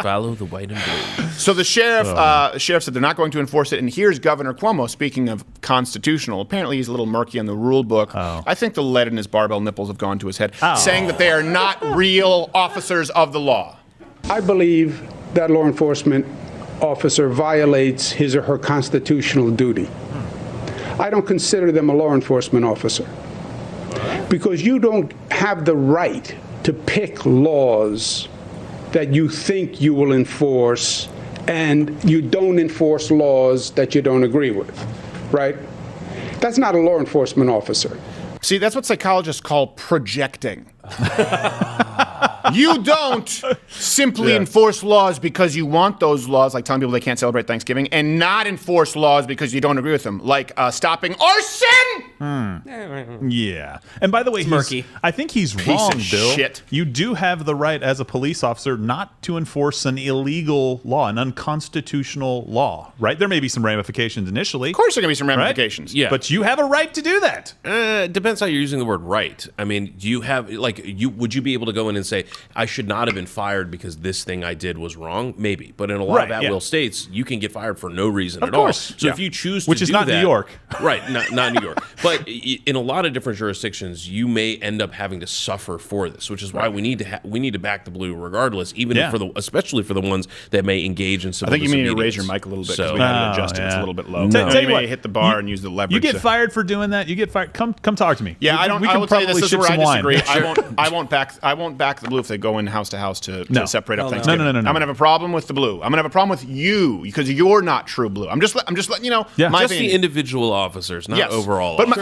Follow the white and blue. So the sheriff said they're not going to enforce it. And here's Governor Cuomo speaking of constitutional. Apparently he's a little murky on the rule book. I think the lead in his barbell nipples have gone to his head, saying that they are not real officers of the law. I believe that law enforcement officer violates his or her constitutional duty. I don't consider them a law enforcement officer because you don't have the right to pick laws that you think you will enforce, and you don't enforce laws that you don't agree with, right? That's not a law enforcement officer. See, that's what psychologists call projecting. You don't simply enforce laws because you want those laws, like telling people they can't celebrate Thanksgiving, and not enforce laws because you don't agree with them, like stopping arson! Yeah. And by the way, murky. I think he's Piece wrong, of Bill. shit. You do have the right as a police officer not to enforce an illegal law, an unconstitutional law, right? There may be some ramifications initially. Of course there are going to be some ramifications. Yeah. But you have a right to do that. It depends how you're using the word right. I mean, do you have, would you be able to go in and say, I should not have been fired because this thing I did was wrong? Maybe. But in a lot of at-will states, you can get fired for no reason at all. So if you choose to Which is do not that, New York. Right, not New York. But in a lot of different jurisdictions, you may end up having to suffer for this, which is why we need to back the blue regardless, even especially for the ones that may engage in civil I think you need to raise disobedience. your mic a little bit because we got to adjust it. It's a little bit low. Tell You you may what, hit the bar and use the leverage. You get fired for doing that. You get fired. Come talk to me. Yeah, I I will tell you this is where I disagree. Sure. I won't back the blue if they go in house to house to separate up Thanksgiving. No. I'm gonna have a problem with the blue. I'm gonna have a problem with you because you're not true blue. I'm just letting you know. My Just opinion. the individual officers, not overall. But officers.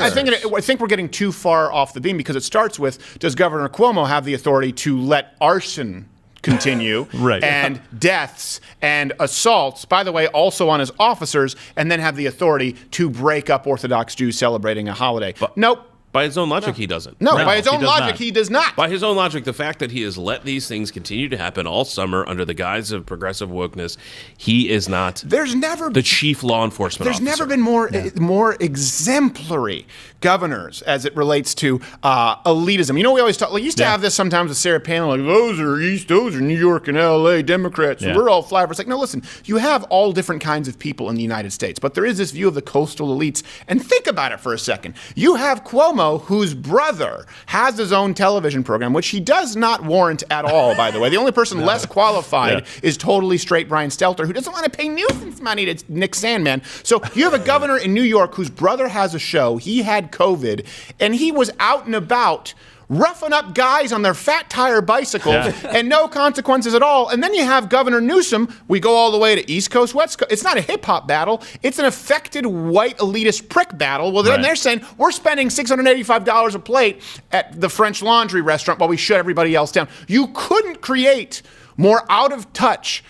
I think we're getting too far off the beam because it starts with, does Governor Cuomo have the authority to let arson continue and deaths and assaults, by the way, also on his officers, and then have the authority to break up Orthodox Jews celebrating a holiday? Nope. By his own logic, he doesn't. No, by his own logic, he does not. By his own logic, the fact that he has let these things continue to happen all summer under the guise of progressive wokeness, he is not the chief law enforcement officer. There's never been more exemplary governors as it relates to elitism. You know, we always talk, we used to have this sometimes with Sarah Palin, like, those are New York and LA Democrats, and we're all fly. It's like, no, listen, you have all different kinds of people in the United States, but there is this view of the coastal elites. And think about it for a second. You have Cuomo, whose brother has his own television program, which he does not warrant at all, by the way. The only person less qualified is totally straight Brian Stelter, who doesn't want to pay nuisance money to Nick Sandman. So you have a governor in New York whose brother has a show. He had COVID, and he was out and about roughing up guys on their fat tire bicycles and no consequences at all. And then you have Governor Newsom. We go all the way to East Coast, West Coast. It's not a hip-hop battle. It's an affected white elitist prick battle. Well, then they're saying we're spending $685 a plate at the French Laundry restaurant while we shut everybody else down. You couldn't create more out of touch,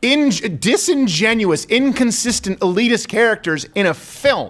disingenuous, inconsistent elitist characters in a film.